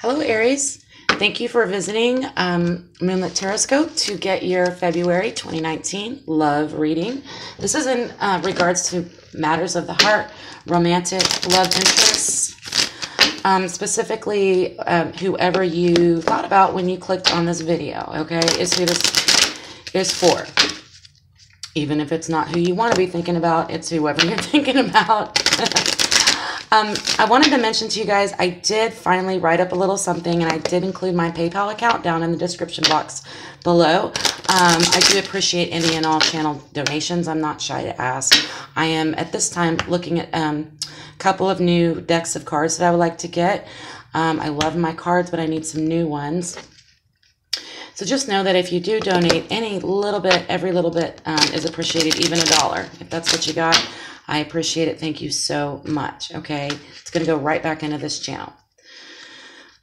Hello, Aries. Thank you for visiting Moonlit Taroscope to get your February 2019 love reading. This is in regards to matters of the heart, romantic love interests, specifically whoever you thought about when you clicked on this video, okay, is who this is for. Even if it's not who you want to be thinking about, it's whoever you're thinking about. I wanted to mention to you guys, I did finally write up a little something, and I did include my PayPal account down in the description box below. I do appreciate any and all channel donations. I'm not shy to ask. I am at this time looking at a couple of new decks of cards that I would like to get. I love my cards, but I need some new ones. So just know that if you do donate any little bit, every little bit is appreciated, even $1. If that's what you got, I appreciate it. Thank you so much. Okay, it's going to go right back into this channel.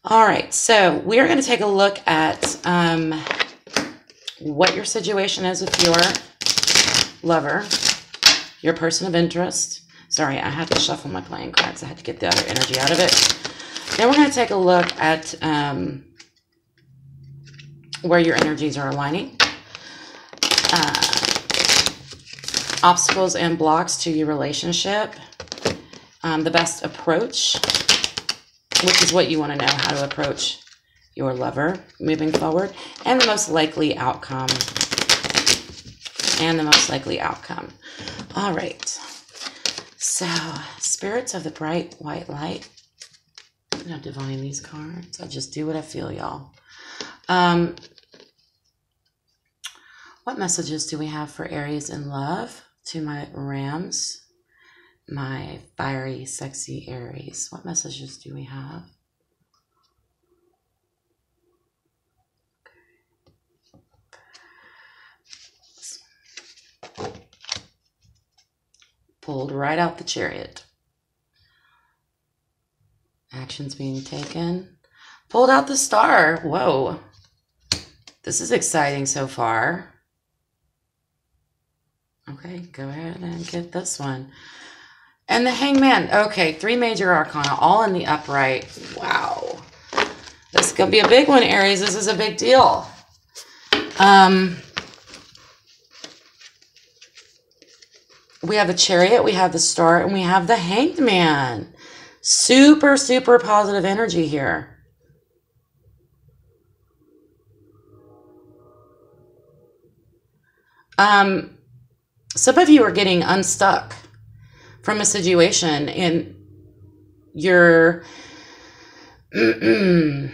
All right, so we are going to take a look at what your situation is with your lover, your person of interest. Sorry, I had to shuffle my playing cards. I had to get the other energy out of it. Then we're going to take a look at where your energies are aligning. Obstacles and blocks to your relationship. The best approach, which is what you want to know, how to approach your lover moving forward. And the most likely outcome. And the most likely outcome. All right. So, spirits of the bright white light. I'm not divining these cards. I just do what I feel, y'all. What messages do we have for Aries in love? To my Rams, my fiery, sexy Aries. What messages do we have? Okay. Pulled right out the Chariot. Actions being taken. Pulled out the Star. Whoa. This is exciting so far. Okay, go ahead and get this one. And the Hangman. Okay, 3 major arcana, all in the upright. Wow. This is going to be a big one, Aries. This is a big deal. We have the Chariot, we have the Star, and we have the Hanged Man. Super, super positive energy here. Some of you are getting unstuck from a situation, and you're, I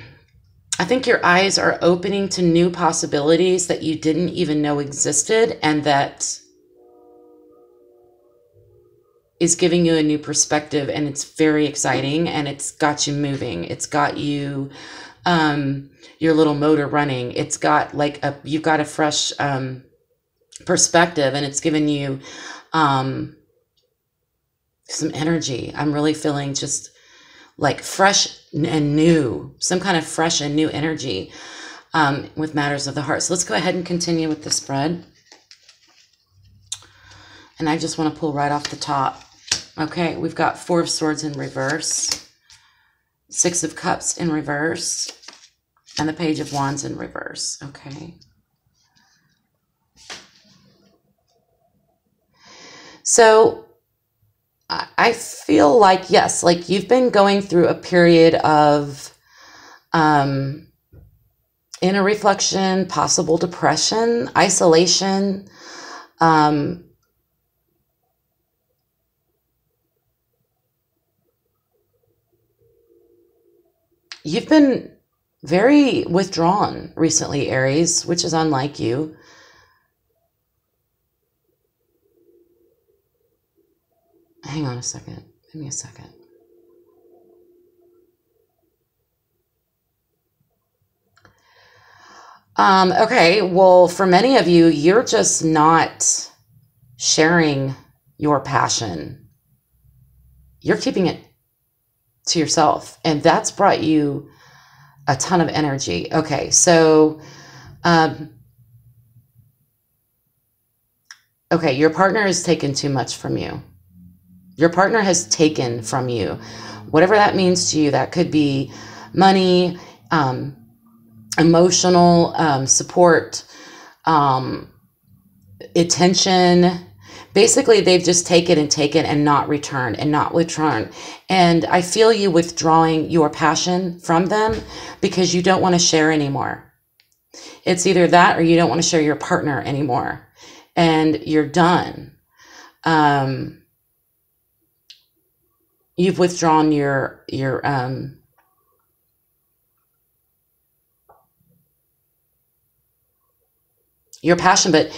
think your eyes are opening to new possibilities that you didn't even know existed, and that is giving you a new perspective, and it's very exciting, and it's got you moving. It's got you, your little motor running. It's got like you've got a fresh, perspective, and it's given you some energy. I'm really feeling just like fresh and new, some kind of fresh and new energy with matters of the heart. So let's go ahead and continue with the spread. And I just want to pull right off the top. Okay, we've got 4 of Swords in reverse, 6 of Cups in reverse, and the Page of Wands in reverse. Okay. So I feel like, yes, like you've been going through a period of inner reflection, possible depression, isolation. You've been very withdrawn recently, Aries, which is unlike you. Hang on a second. Give me a second. Okay, well, for many of you, you're just not sharing your passion. You're keeping it to yourself, and that's brought you a ton of energy. Okay, so, okay, your partner has taken too much from you. Your partner has taken from you. Whatever that means to you, that could be money, emotional support, attention. Basically, they've just taken and not returned and not withdrawn. And I feel you withdrawing your passion from them because you don't want to share anymore. It's either that or you don't want to share your partner anymore. And you're done. You've withdrawn your passion. But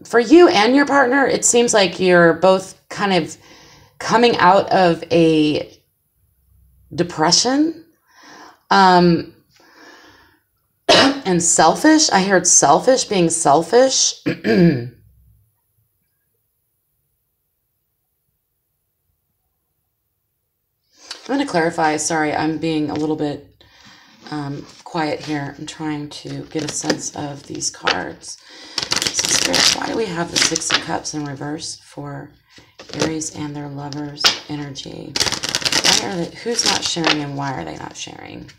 for you and your partner, it seems like you're both kind of coming out of a depression. And selfish. I heard selfish, being selfish. I'm going to clarify. Sorry, I'm being a little bit quiet here. I'm trying to get a sense of these cards. So, Spirit, why do we have the Six of Cups in reverse for Aries and their lovers' energy? Why are they, who's not sharing and why are they not sharing?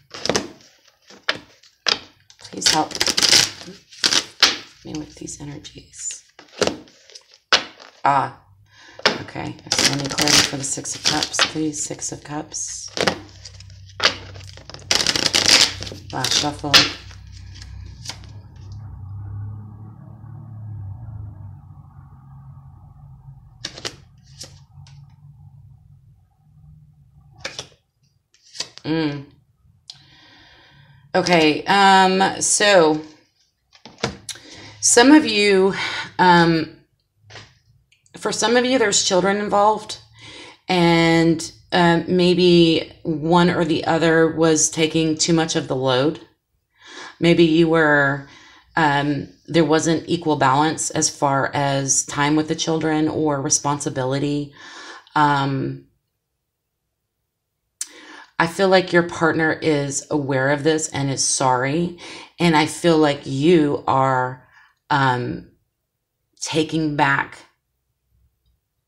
Please help me with these energies. Ah, okay. So I need clarity for the Six of Cups, please. Six of Cups. Last shuffle. Okay, so some of you, for some of you, there's children involved, and maybe one or the other was taking too much of the load. Maybe you were, there wasn't equal balance as far as time with the children or responsibility. I feel like your partner is aware of this and is sorry. And I feel like you are taking back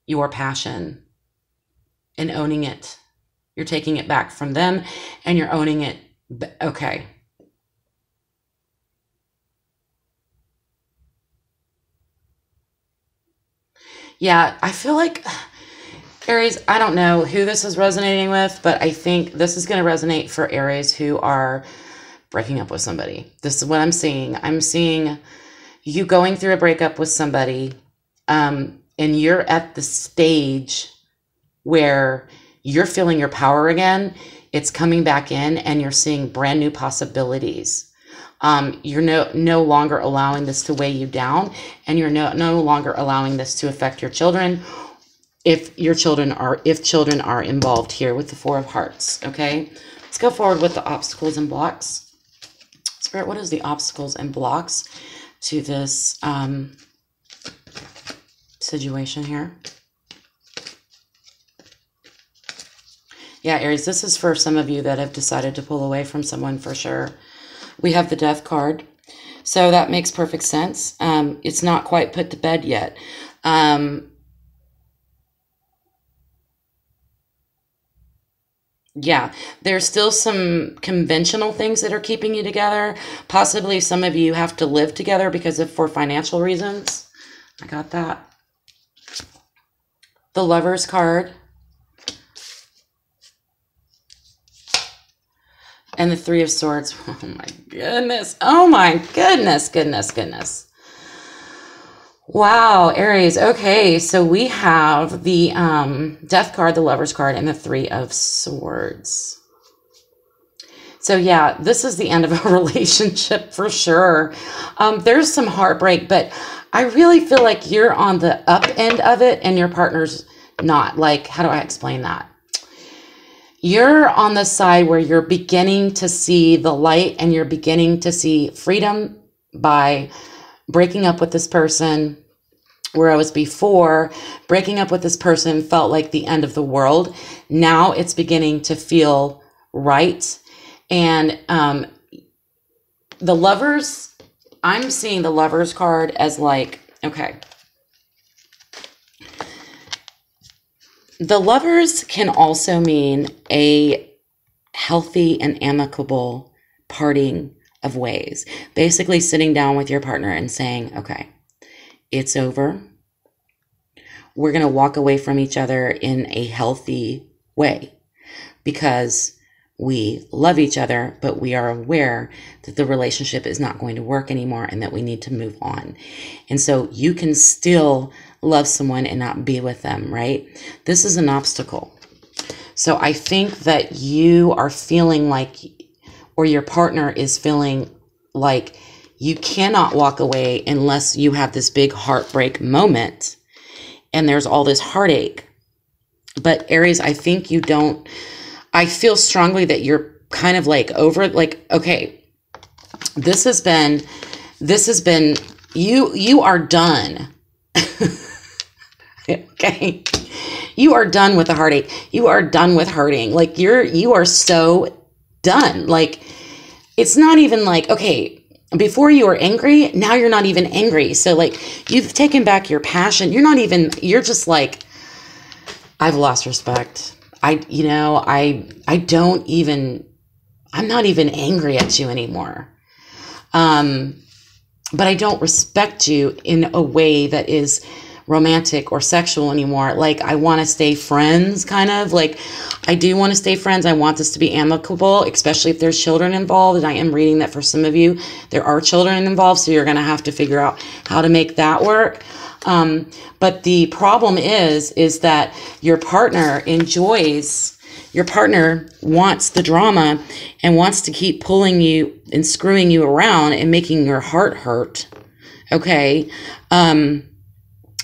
your passion and owning it. You're taking it back from them and you're owning it. Okay. Yeah, I feel like, Aries, I don't know who this is resonating with, but I think this is going to resonate for Aries who are breaking up with somebody. This is what I'm seeing. I'm seeing you going through a breakup with somebody, and you're at the stage where you're feeling your power again. It's coming back in, and you're seeing brand new possibilities. You're no longer allowing this to weigh you down, and you're no longer allowing this to affect your children. If children are involved here with the Four of Hearts, okay? Let's go forward with the obstacles and blocks. Spirit, what is the obstacles and blocks to this situation here? Yeah, Aries, this is for some of you that have decided to pull away from someone for sure. We have the Death card, so that makes perfect sense. It's not quite put to bed yet. Yeah, there's still some conventional things that are keeping you together. Possibly some of you have to live together for financial reasons. I got that. The Lovers card. And the Three of Swords. Oh my goodness. Oh my goodness, goodness. Wow, Aries. Okay, so we have the Death card, the Lovers card, and the Three of Swords. So yeah, this is the end of a relationship for sure. There's some heartbreak, but I really feel like you're on the up end of it and your partner's not. Like, how do I explain that? You're on the side where you're beginning to see the light and you're beginning to see freedom by breaking up with this person. Whereas before, breaking up with this person felt like the end of the world. Now it's beginning to feel right. And the Lovers, I'm seeing the Lovers card as like, okay. The Lovers can also mean a healthy and amicable parting of ways. Basically sitting down with your partner and saying, okay, it's over. We're going to walk away from each other in a healthy way because we love each other, but we are aware that the relationship is not going to work anymore and that we need to move on. And so you can still love someone and not be with them, right? This is an obstacle. So I think that you are feeling like, or your partner is feeling like you cannot walk away unless you have this big heartbreak moment and there's all this heartache. But Aries, I think you don't, I feel strongly that you're kind of like over, like, okay, this has been, you are done. Okay. You are done with the heartache. You are done with hurting. Like you are so done. Like, it's not even like, okay, before you were angry, now you're not even angry. So like you've taken back your passion. You're just like, I've lost respect. I'm not even angry at you anymore. But I don't respect you in a way that is romantic or sexual anymore. Like, I want to stay friends, kind of. Like, I do want to stay friends. I want this to be amicable, especially if there's children involved. And I am reading that for some of you, there are children involved. So you're going to have to figure out how to make that work. But the problem is that your partner wants the drama and wants to keep pulling you and screwing you around and making your heart hurt. Okay.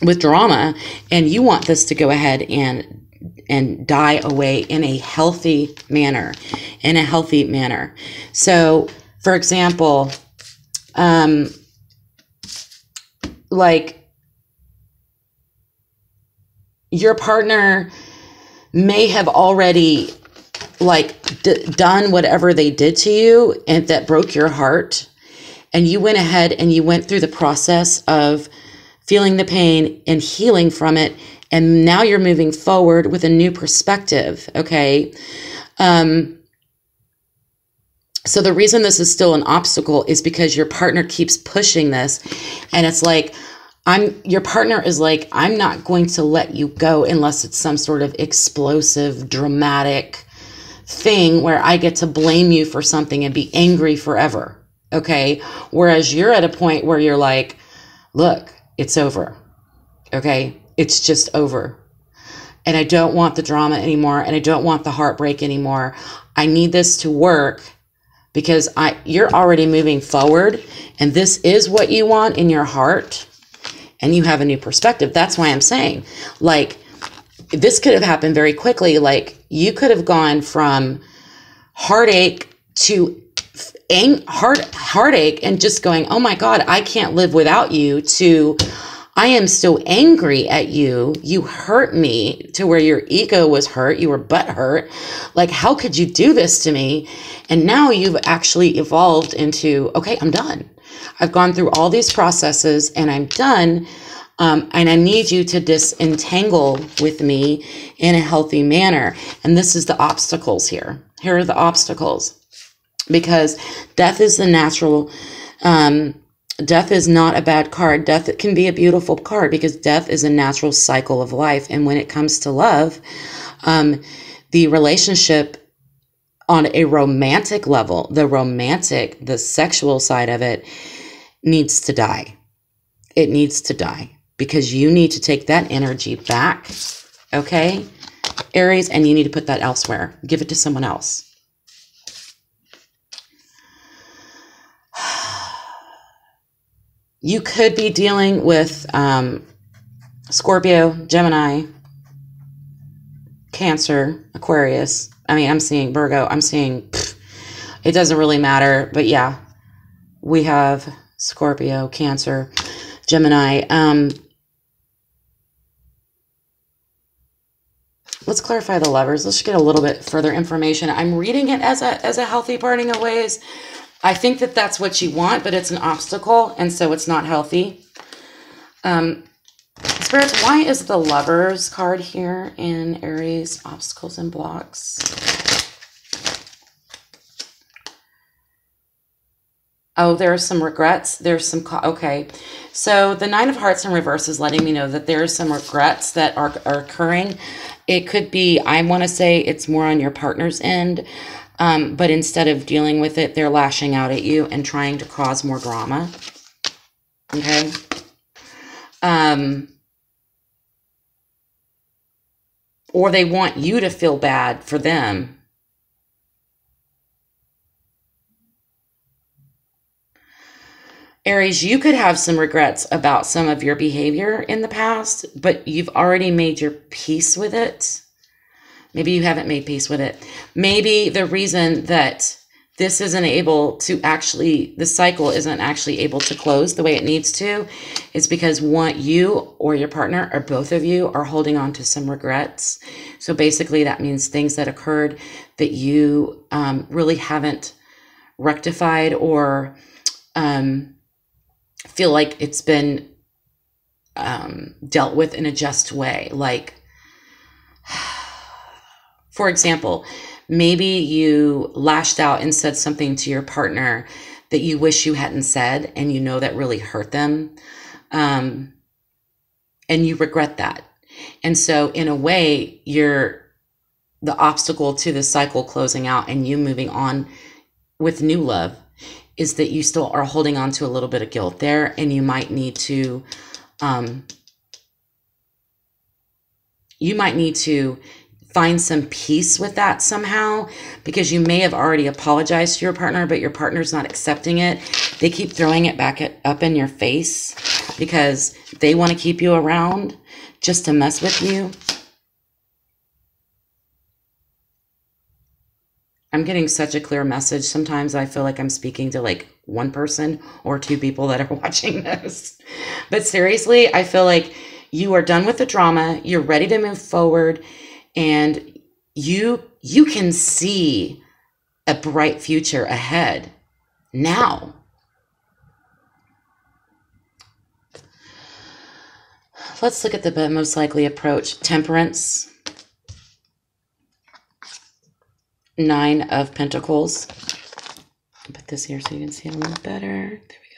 With drama, and you want this to go ahead and die away in a healthy manner, So, for example, like your partner may have already like done whatever they did to you and that broke your heart, and you went ahead and you went through the process of feeling the pain and healing from it. And now you're moving forward with a new perspective. Okay. So the reason this is still an obstacle is because your partner keeps pushing this. And it's like, your partner is like, I'm not going to let you go unless it's some sort of explosive, dramatic thing where I get to blame you for something and be angry forever. Okay. Whereas you're at a point where you're like, look, it's over. Okay. It's just over. And I don't want the drama anymore. And I don't want the heartbreak anymore. I need this to work because you're already moving forward. And this is what you want in your heart. And you have a new perspective. That's why I'm saying, like, this could have happened very quickly. Like, you could have gone from heartache to heartache and just going, oh my God, I can't live without you, to I am so angry at you. You hurt me, to where your ego was hurt. You were butthurt. Like, how could you do this to me? And now you've actually evolved into, okay, I'm done. I've gone through all these processes and I'm done. And I need you to disentangle with me in a healthy manner. And this is the obstacles here. Here are the obstacles. Because death is the natural, death is not a bad card. Death can be a beautiful card because death is a natural cycle of life. And when it comes to love, the relationship on a romantic level, the sexual side of it needs to die. It needs to die because you need to take that energy back. Okay, Aries, and you need to put that elsewhere. Give it to someone else. You could be dealing with Scorpio, Gemini, Cancer, Aquarius. I mean, I'm seeing Virgo. I'm seeing, it doesn't really matter. But yeah, we have Scorpio, Cancer, Gemini. Let's clarify the Lovers. Let's get a little bit further information. I'm reading it as a healthy parting of ways. I think that that's what you want, but it's an obstacle, and so it's not healthy. Spirits, why is the Lovers card here in Aries? Obstacles and blocks. Oh, there are some regrets. There's some, okay. So the Nine of Hearts in reverse is letting me know that there are some regrets that are occurring. It could be, I want to say it's more on your partner's end, but instead of dealing with it, they're lashing out at you and trying to cause more drama. Okay. Or they want you to feel bad for them. Aries, you could have some regrets about some of your behavior in the past, but you've already made your peace with it. Maybe you haven't made peace with it. Maybe the reason that this isn't able to actually, the cycle isn't actually able to close the way it needs to, is because you or your partner or both of you are holding on to some regrets. So basically that means things that occurred that you really haven't rectified or feel like it's been dealt with in a just way. Like, for example, maybe you lashed out and said something to your partner that you wish you hadn't said, and you know that really hurt them. And you regret that. And so in a way, you're the obstacle to the cycle closing out and you moving on with new love is that you still are holding on to a little bit of guilt there, and you might need to find some peace with that somehow, because you may have already apologized to your partner, but your partner's not accepting it. They keep throwing it back up in your face because they want to keep you around just to mess with you. I'm getting such a clear message. Sometimes I feel like I'm speaking to like one person or two people that are watching this. But seriously, I feel like you are done with the drama. You're ready to move forward, and you can see a bright future ahead now. Let's look at the most likely approach. Temperance. Nine of Pentacles. I'll put this here so you can see it a little better. There we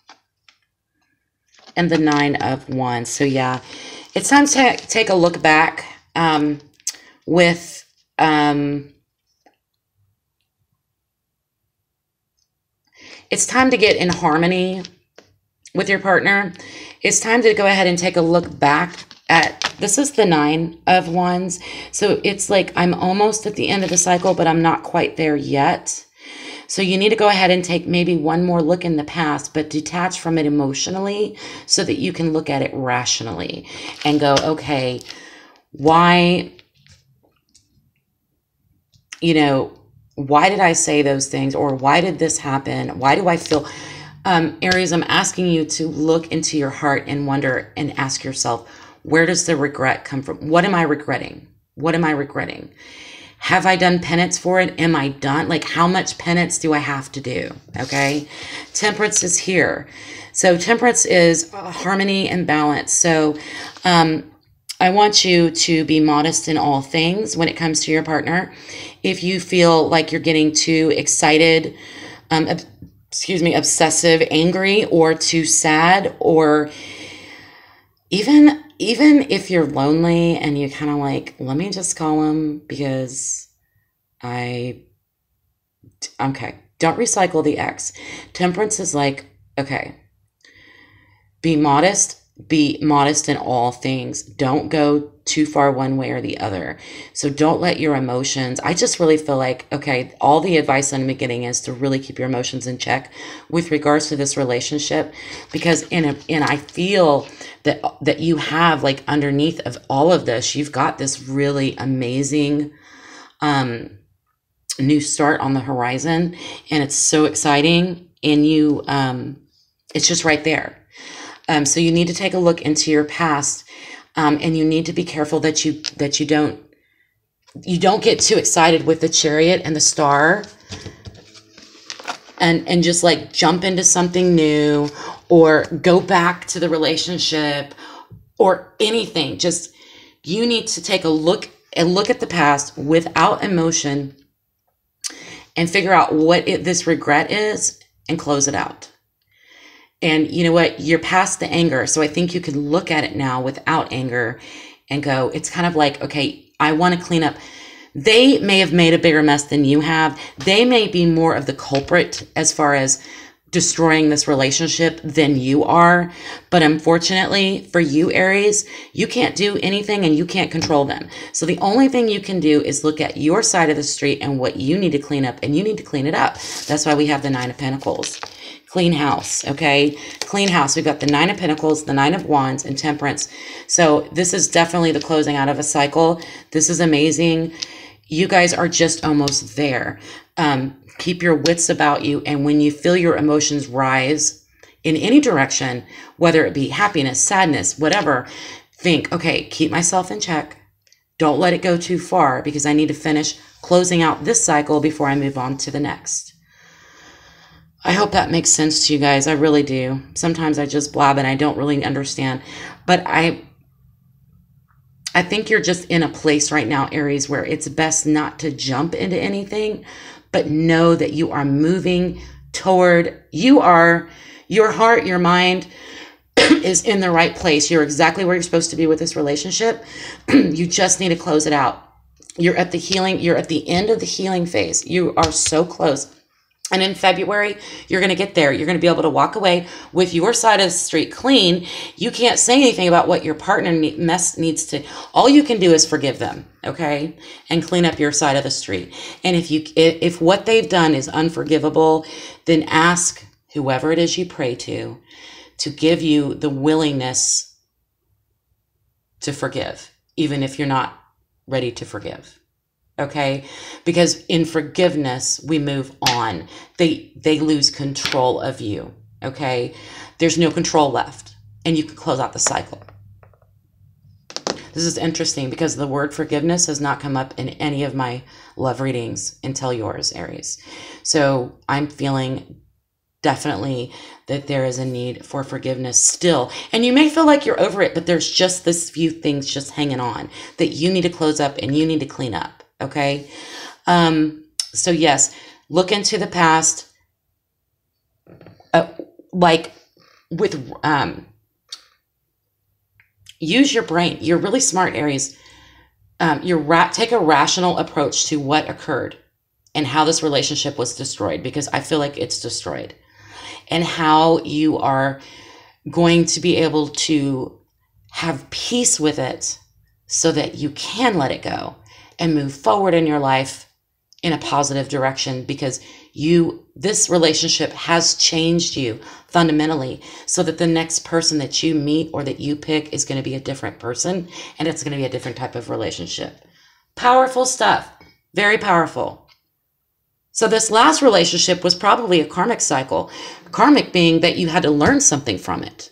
go. And the Nine of Wands. So yeah, it's time to take a look back with it's time to get in harmony with your partner. It's time to go ahead and take a look back at, this is the Nine of Wands. So it's like I'm almost at the end of the cycle, but I'm not quite there yet. So you need to go ahead and take maybe one more look in the past, but detach from it emotionally so that you can look at it rationally and go, okay, why, why did I say those things? Or why did this happen? Why do I feel... Aries, I'm asking you to look into your heart and wonder and ask yourself, where does the regret come from? What am I regretting? What am I regretting? Have I done penance for it? Am I done? Like, how much penance do I have to do? Okay. Temperance is here. So temperance is harmony and balance. So I want you to be modest in all things when it comes to your partner. If you feel like you're getting too excited, obsessive, angry, or too sad, or even if you're lonely and you kind of like, let me just call him because okay, don't recycle the X. Temperance is like, okay, be modest in all things. Don't go too far one way or the other. So don't let your emotions, I just really feel like, okay, all the advice I'm getting is to really keep your emotions in check with regards to this relationship, because and I feel that you have, like, underneath of all of this, you've got this really amazing new start on the horizon, and it's so exciting, and you it's just right there. So you need to take a look into your past, and you need to be careful that you don't get too excited with the Chariot and the Star, and just like jump into something new or go back to the relationship or anything. Just, you need to take a look at the past without emotion and figure out what this regret is and close it out. And you know what? You're past the anger. So I think you can look at it now without anger and go, it's kind of like, okay, I want to clean up. They may have made a bigger mess than you have. They may be more of the culprit as far as destroying this relationship than you are. But unfortunately for you, Aries, you can't do anything and you can't control them. So the only thing you can do is look at your side of the street and what you need to clean up, and you need to clean it up. That's why we have the Nine of Pentacles. Clean house, okay? Clean house. We've got the Nine of Pentacles, the Nine of Wands, and Temperance. So this is definitely the closing out of a cycle. This is amazing. You guys are just almost there. Keep your wits about you. And when you feel your emotions rise in any direction, whether it be happiness, sadness, whatever, think, okay, keep myself in check. Don't let it go too far because I need to finish closing out this cycle before I move on to the next. I hope that makes sense to you guys. I really do. Sometimes I just blab and I don't really understand. But I think you're just in a place right now, Aries, where it's best not to jump into anything, but know that you are moving toward, your heart, your mind is in the right place. You're exactly where you're supposed to be with this relationship. You just need to close it out. You're at the healing, you're at the end of the healing phase. You are so close. And in February, you're going to get there. You're going to be able to walk away with your side of the street clean. You can't say anything about what your partner needs to. All you can do is forgive them, okay? And clean up your side of the street. And if what they've done is unforgivable, then ask whoever it is you pray to give you the willingness to forgive, even if you're not ready to forgive. Okay, because in forgiveness, we move on. They lose control of you. Okay, there's no control left, and you can close out the cycle. This is interesting because the word forgiveness has not come up in any of my love readings until yours, Aries. So I'm feeling definitely that there is a need for forgiveness still. And you may feel like you're over it, but there's just this few things just hanging on that you need to close up and you need to clean up. Okay. So yes, look into the past, like with, use your brain. You're really smart, Aries. Take a rational approach to what occurred and how this relationship was destroyed, because I feel like it's destroyed, and how you are going to be able to have peace with it so that you can let it go and move forward in your life in a positive direction, because this relationship has changed you fundamentally, so that the next person that you meet or that you pick is going to be a different person, and it's going to be a different type of relationship. Powerful stuff. Very powerful. So this last relationship was probably a karmic cycle. Karmic being that you had to learn something from it.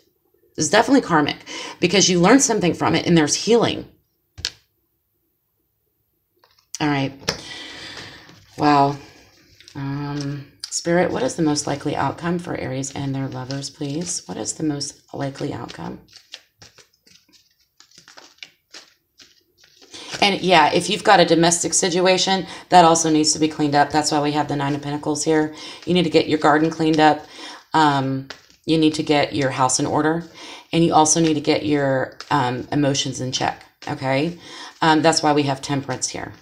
It's definitely karmic because you learned something from it and there's healing. All right. Wow. Spirit, what is the most likely outcome for Aries and their lovers, please? What is the most likely outcome? And yeah, if you've got a domestic situation, that also needs to be cleaned up. That's why we have the Nine of Pentacles here. You need to get your garden cleaned up. You need to get your house in order. And you also need to get your emotions in check, okay? That's why we have Temperance here.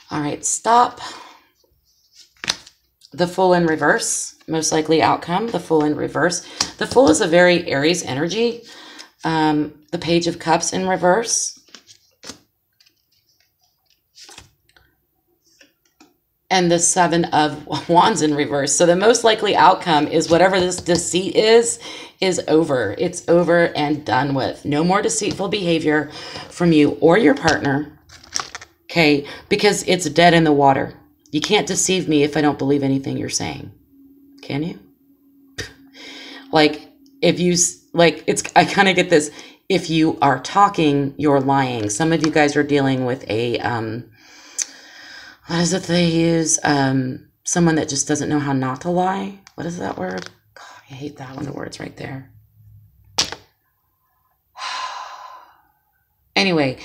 All right, stop. The Fool in reverse, most likely outcome, the Fool in reverse. The Fool is a very Aries energy. The Page of Cups in reverse. And the Seven of Wands in reverse. So the most likely outcome is whatever this deceit is over. It's over and done with. No more deceitful behavior from you or your partner. Okay, because it's dead in the water. You can't deceive me if I don't believe anything you're saying. Can you? Like, if you, like, I kind of get this. If you are talking, you're lying. Some of you guys are dealing with a, what is it they use? Someone that just doesn't know how not to lie. What is that word? God, I hate that one, the words right there. Anyway,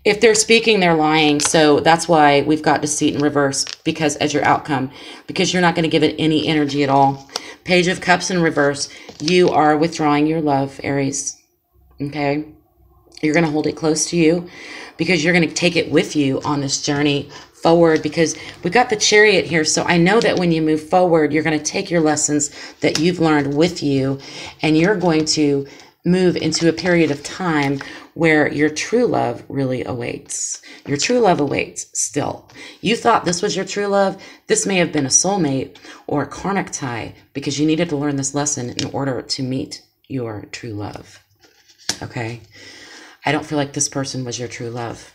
If they're speaking, they're lying. So that's why we've got deceit in reverse, because as your outcome, because you're not going to give it any energy at all. Page of Cups in reverse. You are withdrawing your love, Aries. Okay. You're going to hold it close to you because you're going to take it with you on this journey forward, because we've got the Chariot here. So I know that when you move forward, you're going to take your lessons that you've learned with you, and you're going to move into a period of time where your true love really awaits. Your true love awaits still. You thought this was your true love. This may have been a soulmate or a karmic tie, because you needed to learn this lesson in order to meet your true love. Okay? I don't feel like this person was your true love.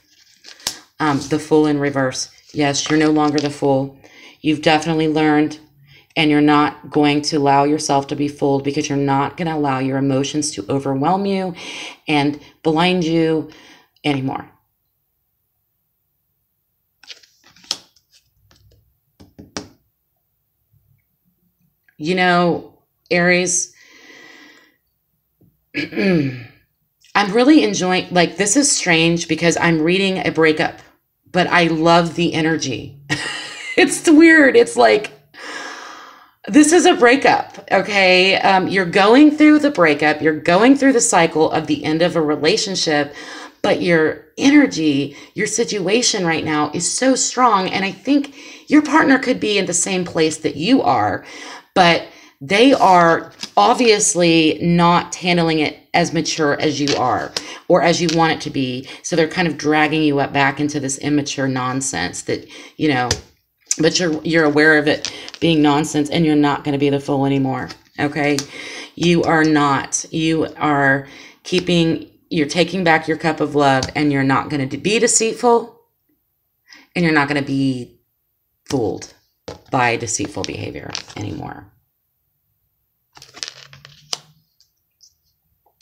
The Fool in reverse. Yes, you're no longer the fool. You've definitely learned, and you're not going to allow yourself to be fooled, because you're not going to allow your emotions to overwhelm you and blind you anymore. You know, Aries, I'm really enjoying, like, this is strange because I'm reading a breakup, but I love the energy. It's weird. It's like, this is a breakup, okay? You're going through the breakup. You're going through the cycle of the end of a relationship, but your energy, your situation right now is so strong. And I think your partner could be in the same place that you are, but they are obviously not handling it as mature as you are, or as you want it to be. So they're kind of dragging you up back into this immature nonsense that, you know, but you're aware of it being nonsense, and you're not going to be the fool anymore. Okay. You are not. You are you're taking back your cup of love, and you're not going to be deceitful, and you're not going to be fooled by deceitful behavior anymore.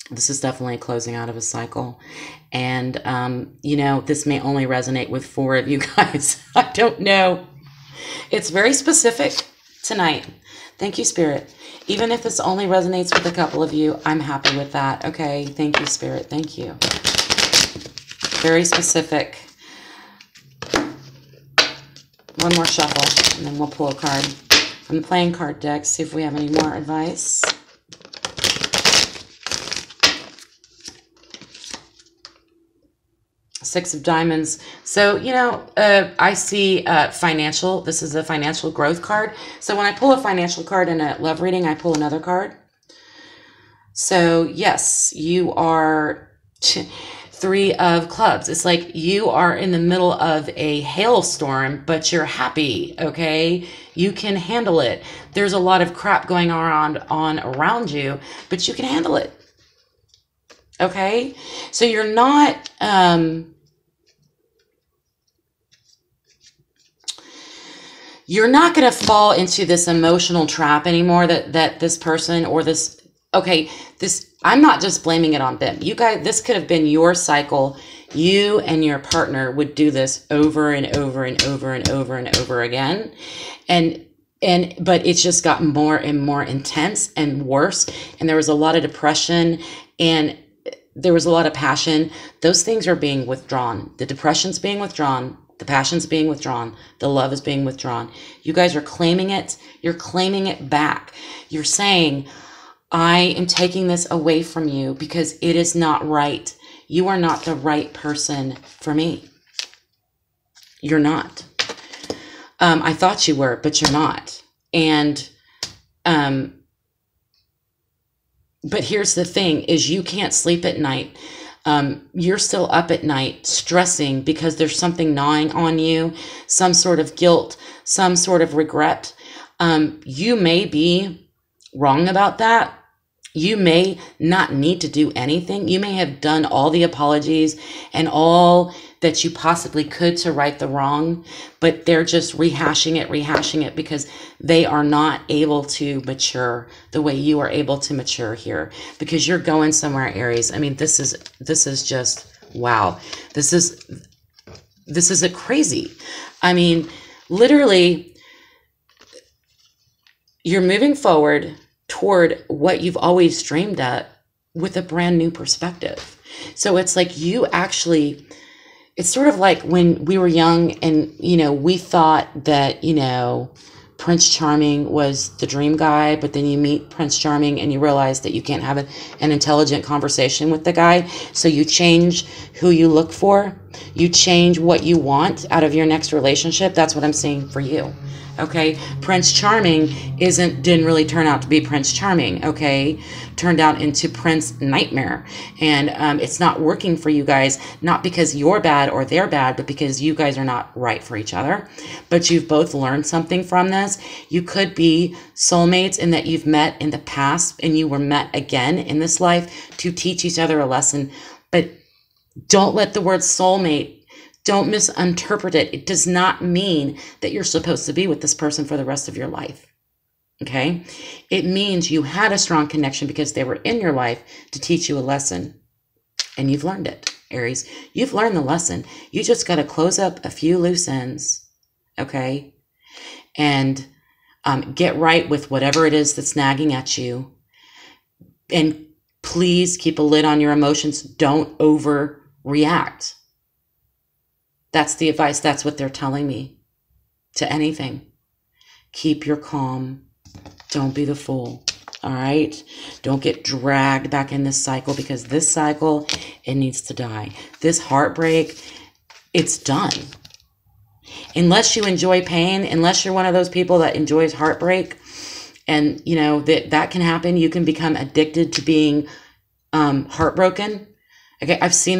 This is definitely a closing out of a cycle. And, you know, this may only resonate with 4 of you guys. I don't know. It's very specific tonight. Thank you, Spirit. Even if this only resonates with a couple of you, I'm happy with that. Okay. Thank you, Spirit. Thank you. Very specific. One more shuffle, and then we'll pull a card from the playing card deck, see if we have any more advice. Six of Diamonds. So, you know, I see financial. This is a financial growth card. So when I pull a financial card in a love reading, I pull another card. So yes, you are 3 of Clubs. It's like you are in the middle of a hailstorm, but you're happy, okay? You can handle it. There's a lot of crap going on around you, but you can handle it. Okay? So you're not going to fall into this emotional trap anymore that this person or this, okay, this, I'm not just blaming it on them. You guys, this could have been your cycle. You and your partner would do this over and over and over and over and over again. But it's just gotten more and more intense and worse. And there was a lot of depression, and there was a lot of passion. Those things are being withdrawn. The depression's being withdrawn. The passion's being withdrawn. The love is being withdrawn. You guys are claiming it. You're claiming it back. You're saying, I am taking this away from you because it is not right. You are not the right person for me. You're not. I thought you were, but you're not. And, but here's the thing is you can't sleep at night. You're still up at night stressing because there's something gnawing on you, some sort of guilt, some sort of regret. You may be wrong about that. You may not need to do anything. You may have done all the apologies and all that you possibly could to right the wrong, but they're just rehashing it because they are not able to mature the way you are able to mature here, because you're going somewhere, Aries. I mean, this is just, wow. This is a crazy. I mean, literally, you're moving forward toward what you've always dreamed of with a brand new perspective. So it's like you actually, it's sort of like when we were young and, you know, we thought that, you know, Prince Charming was the dream guy, but then you meet Prince Charming and you realize that you can't have an intelligent conversation with the guy. So you change who you look for. You change what you want out of your next relationship. That's what I'm seeing for you. Okay, Prince Charming didn't really turn out to be Prince Charming. Okay, turned out into Prince Nightmare, and it's not working for you guys. Not because you're bad or they're bad, but because you guys are not right for each other. But you've both learned something from this. You could be soulmates in that you've met in the past and you were met again in this life to teach each other a lesson. But don't let the word soulmate, don't misinterpret it. It does not mean that you're supposed to be with this person for the rest of your life. Okay? It means you had a strong connection because they were in your life to teach you a lesson. And you've learned it, Aries. You've learned the lesson. You just got to close up a few loose ends. Okay? And get right with whatever it is that's nagging at you. And please keep a lid on your emotions. Don't overreact. That's the advice. That's what they're telling me to anything. Keep your calm. Don't be the fool. All right? Don't get dragged back in this cycle, because this cycle, it needs to die. This heartbreak, it's done. Unless you enjoy pain, unless you're one of those people that enjoys heartbreak, and you know that can happen. You can become addicted to being heartbroken. Okay, I've seen that.